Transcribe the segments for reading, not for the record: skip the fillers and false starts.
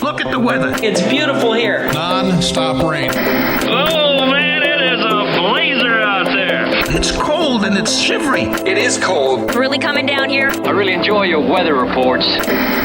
Look at the weather. It's beautiful here. Non-stop rain. Oh, man, it is a blazer out there. It's cold and it's shivery. It is cold. Really coming down here. I really enjoy your weather reports.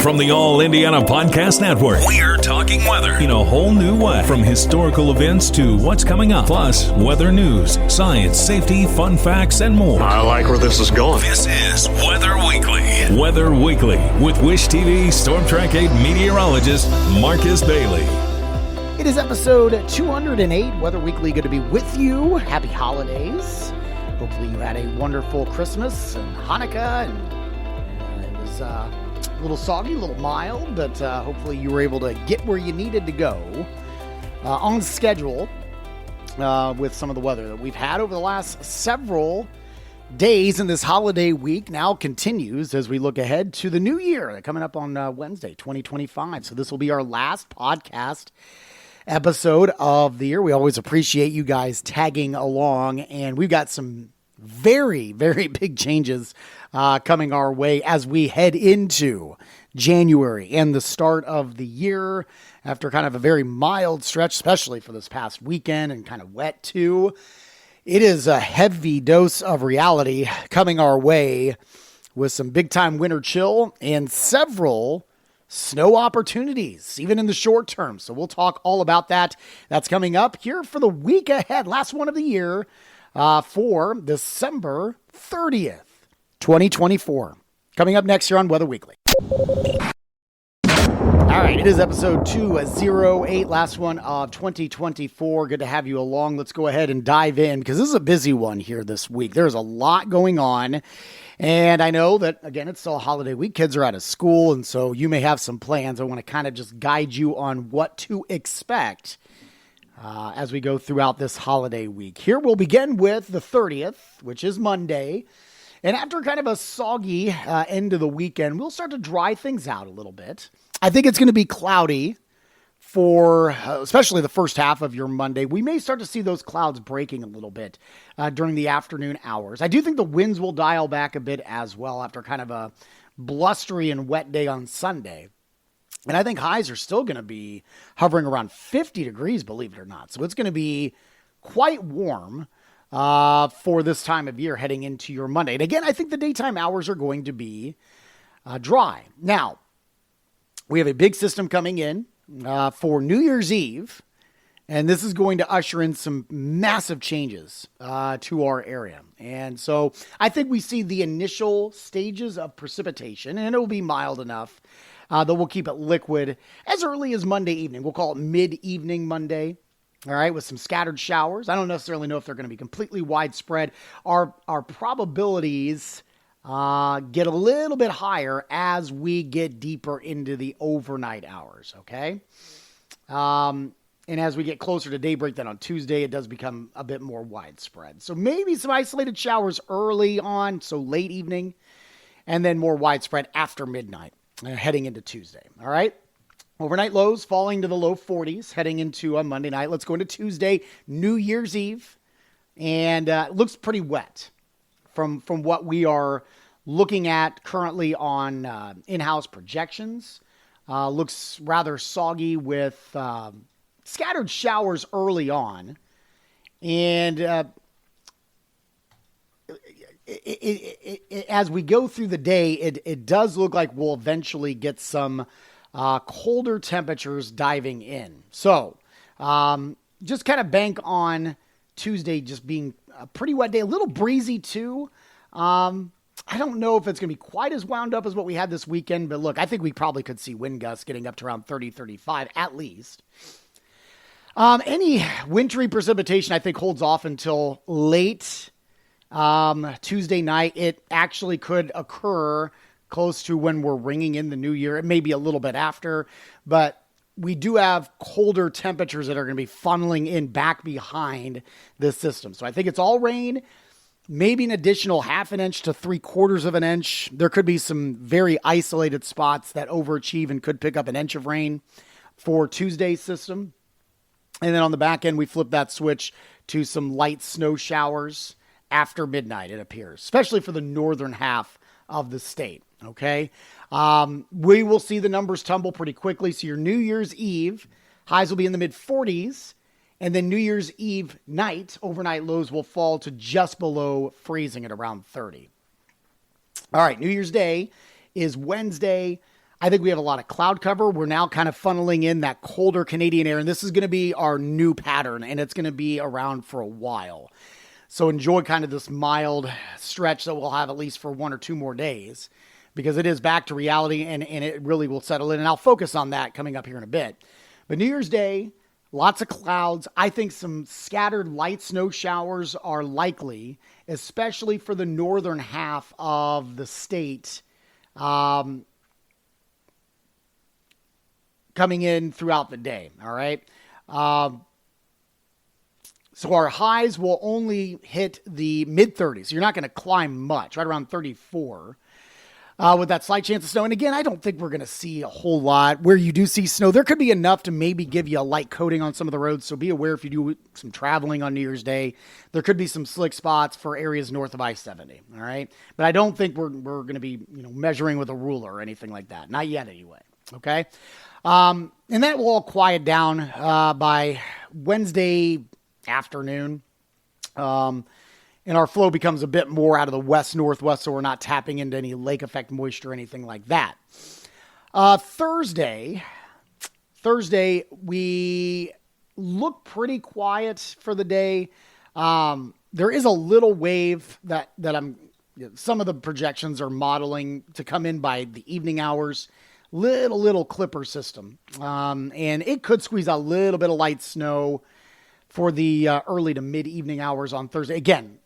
From the All Indiana Podcast Network, we're talking weather in a whole new way. From historical events to what's coming up, plus weather news, science, safety, fun facts, and more. I like where this is going. This is Weather Weekly. Weather Weekly with Wish TV Storm Track 8 meteorologist Marcus Bailey. It is episode 208, Weather Weekly. Good to be with you. Happy holidays. Hopefully you had a wonderful Christmas and Hanukkah, and it was a little soggy, a little mild, but hopefully you were able to get where you needed to go on schedule with some of the weather that we've had over the last several days. And this holiday week now continues as we look ahead to the new year coming up on Wednesday, 2025. So this will be our last podcast episode of the year. We always appreciate you guys tagging along, and we've got some very, very big changes coming our way as we head into January and the start of the year after kind of a very mild stretch, especially for this past weekend, and kind of wet too. It is a heavy dose of reality coming our way with some big time winter chill and several snow opportunities, even in the short term. So we'll talk all about that. That's coming up here for the week ahead. Last one of the year for December 30th, 2024. Coming up next year on Weather Weekly. All right, it is episode 208, last one of 2024. Good to have you along. Let's go ahead and dive in because this is a busy one here this week. There's a lot going on. And I know that, again, it's still a holiday week. Kids are out of school, and so you may have some plans. I want to kind of just guide you on what to expect as we go throughout this holiday week. Here we'll begin with the 30th, which is Monday. And after kind of a soggy end of the weekend, we'll start to dry things out a little bit. I think it's going to be cloudy for especially the first half of your Monday. We may start to see those clouds breaking a little bit during the afternoon hours. I do think the winds will dial back a bit as well after kind of a blustery and wet day on Sunday. And I think highs are still going to be hovering around 50 degrees, believe it or not. So it's going to be quite warm for this time of year heading into your Monday. And again, I think the daytime hours are going to be dry. Now, we have a big system coming in for New Year's Eve, and this is going to usher in some massive changes to our area. And so I think we see the initial stages of precipitation, and it will be mild enough that we'll keep it liquid as early as Monday evening. We'll call it mid-evening Monday, all right, with some scattered showers. I don't necessarily know if they're going to be completely widespread. Our probabilities get a little bit higher as we get deeper into the overnight hours, okay? And as we get closer to daybreak, then on Tuesday, it does become a bit more widespread. So maybe some isolated showers early on, so late evening, and then more widespread after midnight, heading into Tuesday, all right? Overnight lows falling to the low 40s, heading into a Monday night. Let's go into Tuesday, New Year's Eve, and it looks pretty wet from what we are looking at currently on in-house projections. Looks rather soggy with scattered showers early on. And as we go through the day, it does look like we'll eventually get some colder temperatures diving in. So just kind of bank on Tuesday just being a pretty wet day, a little breezy too. I don't know if it's going to be quite as wound up as what we had this weekend, but look, I think we probably could see wind gusts getting up to around 30, 35 at least. Any wintry precipitation, I think, holds off until late Tuesday night. It actually could occur close to when we're ringing in the new year. It may be a little bit after, but we do have colder temperatures that are going to be funneling in back behind this system. So I think it's all rain, maybe an additional 1/2 inch to 3/4 inch. There could be some very isolated spots that overachieve and could pick up an inch of rain for Tuesday's system. And then on the back end, we flip that switch to some light snow showers after midnight, it appears, especially for the northern half of the state. Okay. We will see the numbers tumble pretty quickly. So your New Year's Eve highs will be in the mid 40s. And then New Year's Eve night, overnight lows will fall to just below freezing at around 30. All right. New Year's Day is Wednesday. I think we have a lot of cloud cover. We're now kind of funneling in that colder Canadian air, and this is going to be our new pattern, and it's going to be around for a while. So enjoy kind of this mild stretch that we'll have at least for 1 or 2 more days, because it is back to reality, and it really will settle in, and I'll focus on that coming up here in a bit. But New Year's Day, lots of clouds. I think some scattered light snow showers are likely, especially for the northern half of the state, coming in throughout the day. All right. So our highs will only hit the mid 30s. You're not going to climb much, right around 34, with that slight chance of snow. And again, I don't think we're going to see a whole lot. Where you do see snow, there could be enough to maybe give you a light coating on some of the roads. So be aware if you do some traveling on New Year's Day, there could be some slick spots for areas north of I-70. All right. But I don't think we're going to be, measuring with a ruler or anything like that. Not yet anyway. Okay. And that will all quiet down by Wednesday afternoon. And our flow becomes a bit more out of the west-northwest, so we're not tapping into any lake effect moisture or anything like that. Thursday, we look pretty quiet for the day. There is a little wave that some of the projections are modeling to come in by the evening hours. Little clipper system. And it could squeeze out a little bit of light snow for the early to mid-evening hours on Thursday. Again,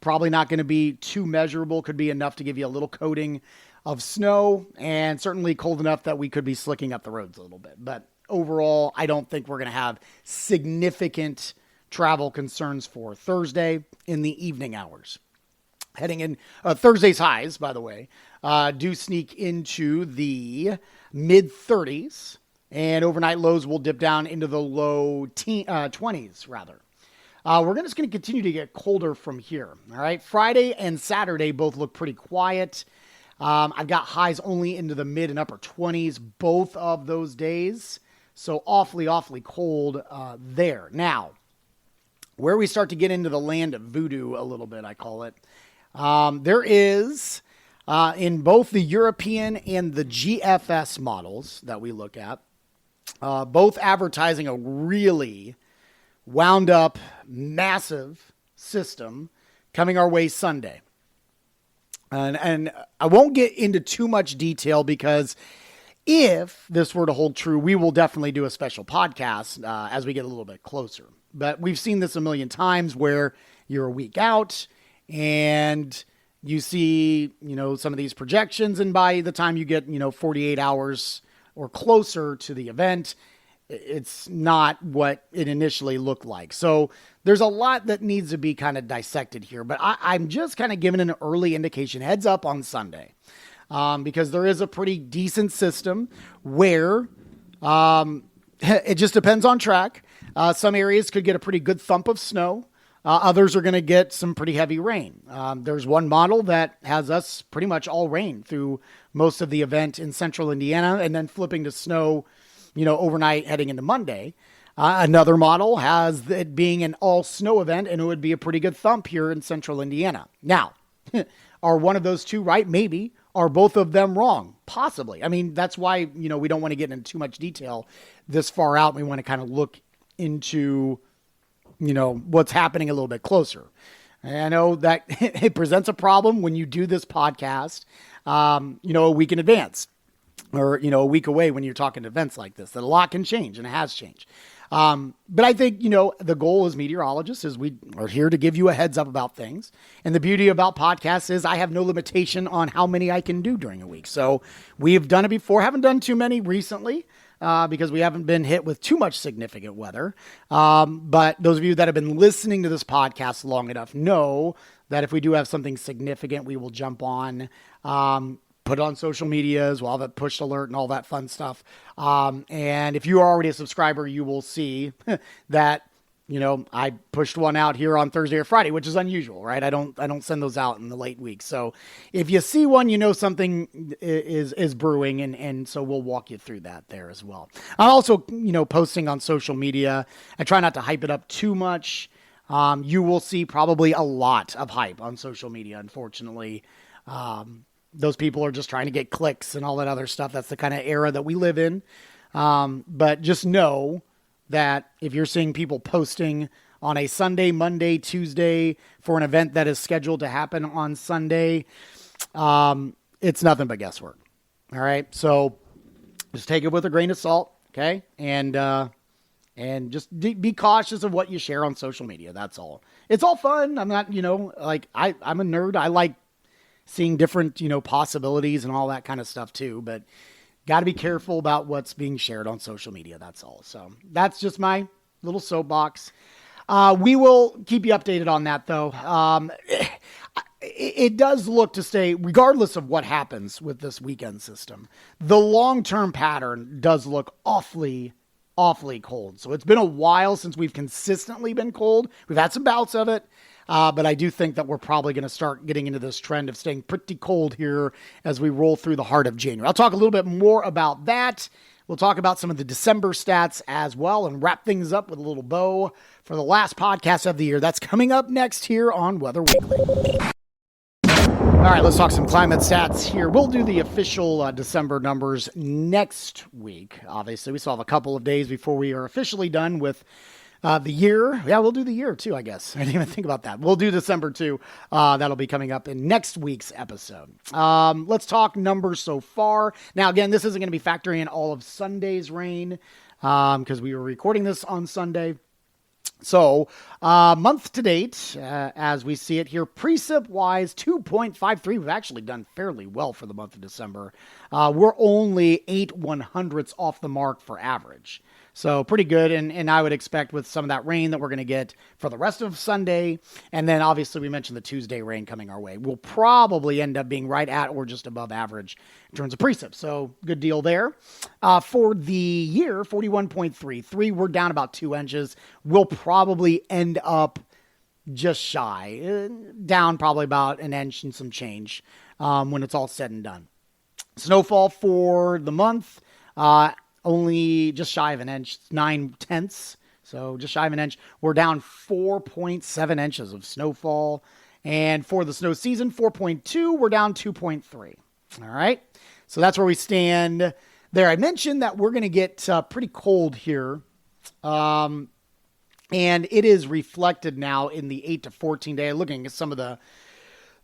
probably not going to be too measurable. Could be enough to give you a little coating of snow, and certainly cold enough that we could be slicking up the roads a little bit. But overall, I don't think we're going to have significant travel concerns for Thursday in the evening hours. Heading in, Thursday's highs, by the way, do sneak into the mid 30s, and overnight lows will dip down into the low 20s rather. We're just going to continue to get colder from here. All right. Friday and Saturday both look pretty quiet. I've got highs only into the mid and upper 20s both of those days. So awfully cold there. Now, where we start to get into the land of voodoo a little bit, I call it. There is, in both the European and the GFS models that we look at, both advertising a really wound up, massive system coming our way Sunday. And I won't get into too much detail because if this were to hold true, we will definitely do a special podcast as we get a little bit closer. But we've seen this a million times where you're a week out and you see, some of these projections, and by the time you get, 48 hours or closer to the event, it's not what it initially looked like. So there's a lot that needs to be kind of dissected here, but I'm just kind of giving an early indication, heads up on Sunday, because there is a pretty decent system where it just depends on track. Some areas could get a pretty good thump of snow. Others are going to get some pretty heavy rain. There's one model that has us pretty much all rain through most of the event in central Indiana, and then flipping to snow, overnight heading into Monday. Another model has it being an all snow event, and it would be a pretty good thump here in central Indiana. Now, are one of those two right? Maybe. Are both of them wrong? Possibly. I mean, that's why, we don't want to get into too much detail this far out. We want to kind of look into what's happening a little bit closer. And I know that it presents a problem when you do this podcast, a week in advance or, a week away when you're talking events like this, that a lot can change, and it has changed. But I think, the goal as meteorologists is we are here to give you a heads up about things. And the beauty about podcasts is I have no limitation on how many I can do during a week. So we've done it before, haven't done too many recently. Because we haven't been hit with too much significant weather. But those of you that have been listening to this podcast long enough know that if we do have something significant, we will jump on, put it on social medias, we'll have a push alert and all that fun stuff. And if you are already a subscriber, you will see that I pushed one out here on Thursday or Friday, which is unusual, right? I don't send those out in the late week. So if you see one, something is brewing, and so we'll walk you through that there as well. I'm also, posting on social media. I try not to hype it up too much. You will see probably a lot of hype on social media, unfortunately. Those people are just trying to get clicks and all that other stuff. That's the kind of era that we live in. But just know that if you're seeing people posting on a Sunday, Monday, Tuesday for an event that is scheduled to happen on Sunday, it's nothing but guesswork. All right. So just take it with a grain of salt. Okay. And just be cautious of what you share on social media. That's all. It's all fun. I'm not, I'm a nerd. I like seeing different, possibilities and all that kind of stuff too, but got to be careful about what's being shared on social media. That's all. So that's just my little soapbox. We will keep you updated on that, though. It does look to stay, regardless of what happens with this weekend system, the long-term pattern does look awfully cold. So it's been a while since we've consistently been cold. We've had some bouts of it. But I do think that we're probably going to start getting into this trend of staying pretty cold here as we roll through the heart of January. I'll talk a little bit more about that. We'll talk about some of the December stats as well and wrap things up with a little bow for the last podcast of the year. That's coming up next here on Weather Weekly. All right, let's talk some climate stats here. We'll do the official December numbers next week. Obviously, we still have a couple of days before we are officially done with the year. Yeah, we'll do the year too, I guess. I didn't even think about that. We'll do December too. That'll be coming up in next week's episode. Let's talk numbers so far. Now, again, this isn't going to be factoring in all of Sunday's rain because we were recording this on Sunday. So, month to date, as we see it here, precip-wise, 2.53. We've actually done fairly well for the month of December. We're only 8/100ths off the mark for average. So pretty good, and I would expect with some of that rain that we're going to get for the rest of Sunday, and then obviously we mentioned the Tuesday rain coming our way, we'll probably end up being right at or just above average in terms of precip. So good deal there. For the year, 41.33, we're down about 2 inches. We'll probably end up just shy, down probably about an inch and some change when it's all said and done. Snowfall for the month, only just shy of an inch, 9/10. So just shy of an inch. We're down 4.7 inches of snowfall. And for the snow season, 4.2, we're down 2.3. All right. So that's where we stand there. I mentioned that we're going to get pretty cold here. And it is reflected now in the 8 to 14 day. Looking at some of the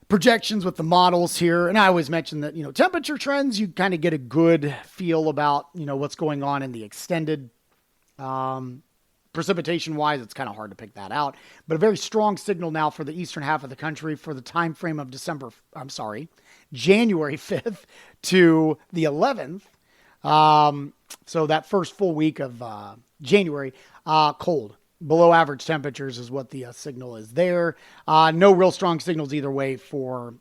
projections with the models here. And I always mention that, temperature trends, you kind of get a good feel about, what's going on in the extended, precipitation wise. It's kind of hard to pick that out, but a very strong signal now for the eastern half of the country for the time frame of January 5th to the 11th. So that first full week of, January, cold. Below average temperatures is what the signal is there. No real strong signals either way for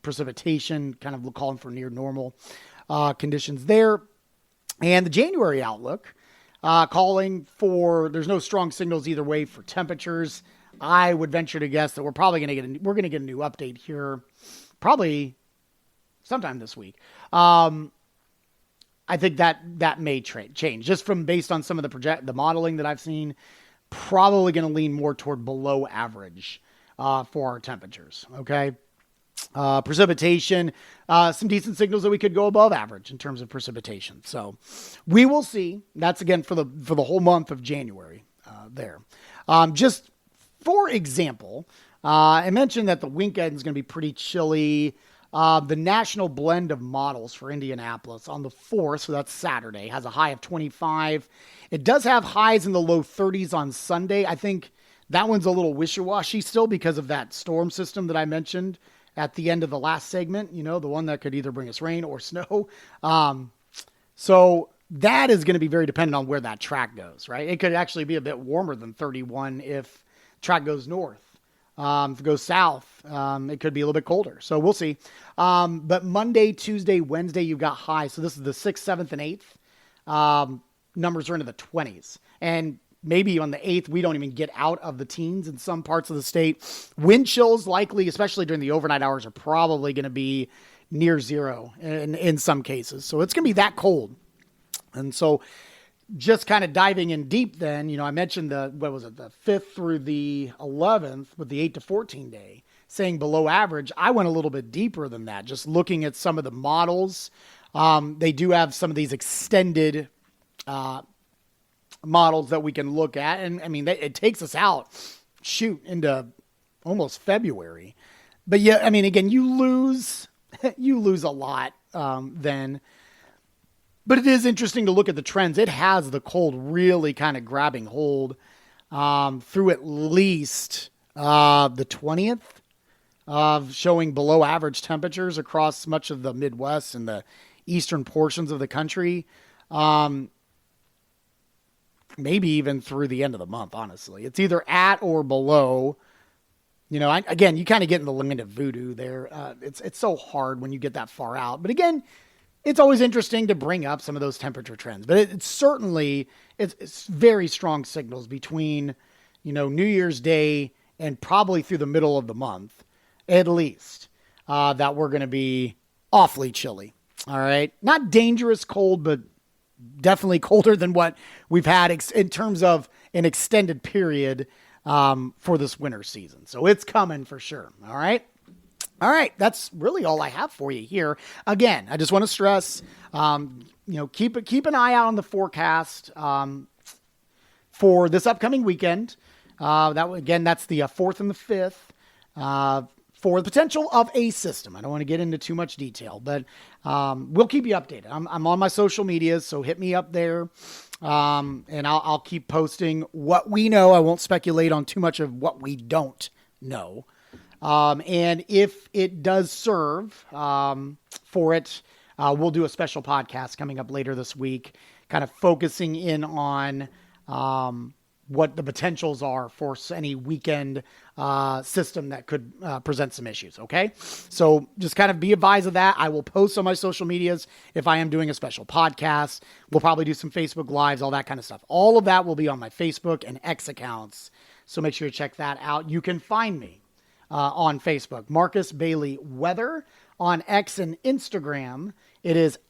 precipitation, kind of calling for near normal conditions there. And the January outlook calling for, there's no strong signals either way for temperatures. I would venture to guess that we're probably going to get a new update here probably sometime this week. I think that may change just from based on some of the modeling that I've seen. Probably going to lean more toward below average for our temperatures. Okay. Precipitation, some decent signals that we could go above average in terms of precipitation. So we will see. That's again for the whole month of January there. Just for example, I mentioned that the weekend is going to be pretty chilly. The national blend of models for Indianapolis on the 4th, so that's Saturday, has a high of 25. It does have highs in the low 30s on Sunday. I think that one's a little wishy-washy still because of that storm system that I mentioned at the end of the last segment, the one that could either bring us rain or snow. So that is going to be very dependent on where that track goes, right? It could actually be a bit warmer than 31 if track goes north. If it goes south, it could be a little bit colder. So we'll see. But Monday, Tuesday, Wednesday, you've got high. So this is the 6th, 7th, and 8th. Numbers are into the 20s. And maybe on the 8th, we don't even get out of the teens in some parts of the state. Wind chills likely, especially during the overnight hours, are probably going to be near zero in some cases. So it's going to be that cold. And so just kind of diving in deep then, I mentioned the 5th through the 11th with the 8 to 14 day, saying below average. I went a little bit deeper than that, just looking at some of the models. They do have some of these extended models that we can look at. And I mean, it takes us out, into almost February. But yeah, I mean, again, you lose a lot then. But it is interesting to look at the trends. It has the cold really kind of grabbing hold through at least the 20th of showing below average temperatures across much of the Midwest and the eastern portions of the country. Maybe even through the end of the month, honestly. It's either at or below. Again, you kind of get in the land of voodoo there. It's so hard when you get that far out. But again, it's always interesting to bring up some of those temperature trends. But it's certainly very strong signals between, New Year's Day and probably through the middle of the month, at least, that we're going to be awfully chilly. All right. Not dangerous cold, but definitely colder than what we've had in terms of an extended period for this winter season. So it's coming for sure. All right. That's really all I have for you here. Again, I just want to stress, keep an eye out on the forecast for this upcoming weekend. That's the 4th and the 5th. For the potential of a system. I don't want to get into too much detail, but we'll keep you updated. I'm on my social medias, so hit me up there, and I'll keep posting what we know. I won't speculate on too much of what we don't know. And if it does serve for it, we'll do a special podcast coming up later this week, kind of focusing in on what the potentials are for any weekend system that could present some issues, okay? So just kind of be advised of that. I will post on my social medias if I am doing a special podcast. We'll probably do some Facebook Lives, all that kind of stuff. All of that will be on my Facebook and X accounts, so make sure you check that out. You can find me on Facebook, Marcus Bailey Weather. On X and Instagram, it is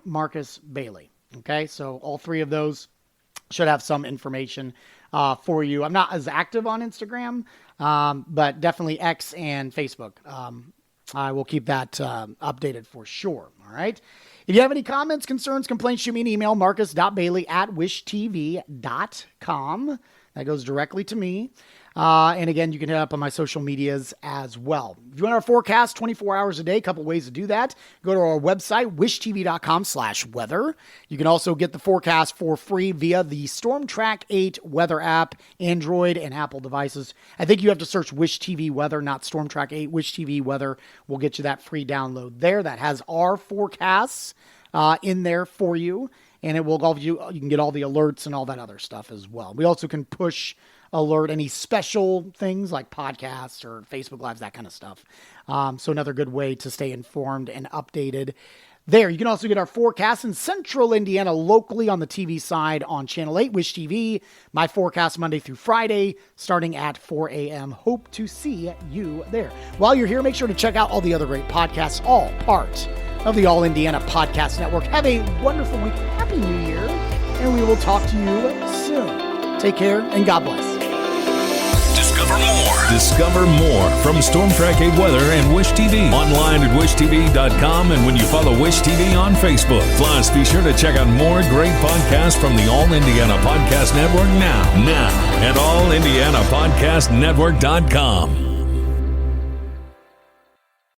@Marcus Bailey, okay? So all three of those should have some information for you. I'm not as active on Instagram, but definitely X and Facebook. I will keep that updated for sure. All right. If you have any comments, concerns, complaints, shoot me an email, marcus.bailey@wishtv.com. That goes directly to me. And again, you can hit up on my social medias as well. If you want our forecast 24 hours a day, a couple ways to do that. Go to our website, wishtv.com/weather. You can also get the forecast for free via the StormTrack 8 weather app, Android and Apple devices. I think you have to search Wish TV Weather, not StormTrack 8. Wish TV Weather will get you that free download there. That has our forecasts in there for you. And it will give you can get all the alerts and all that other stuff as well. We also can push alert any special things like podcasts or Facebook Lives, that kind of stuff. So another good way to stay informed and updated there. You can also get our forecast in central Indiana locally on the TV side on Channel 8, Wish TV. My forecast Monday through Friday starting at 4 a.m. Hope to see you there. While you're here, make sure to check out all the other great podcasts, all part of the All Indiana Podcast Network. Have a wonderful week. Happy New Year. And we will talk to you soon. Take care and God bless. Discover more from StormTrack 8 Weather and Wish TV. Online at wishtv.com and when you follow Wish TV on Facebook. Plus, be sure to check out more great podcasts from the All Indiana Podcast Network now at allindianapodcastnetwork.com.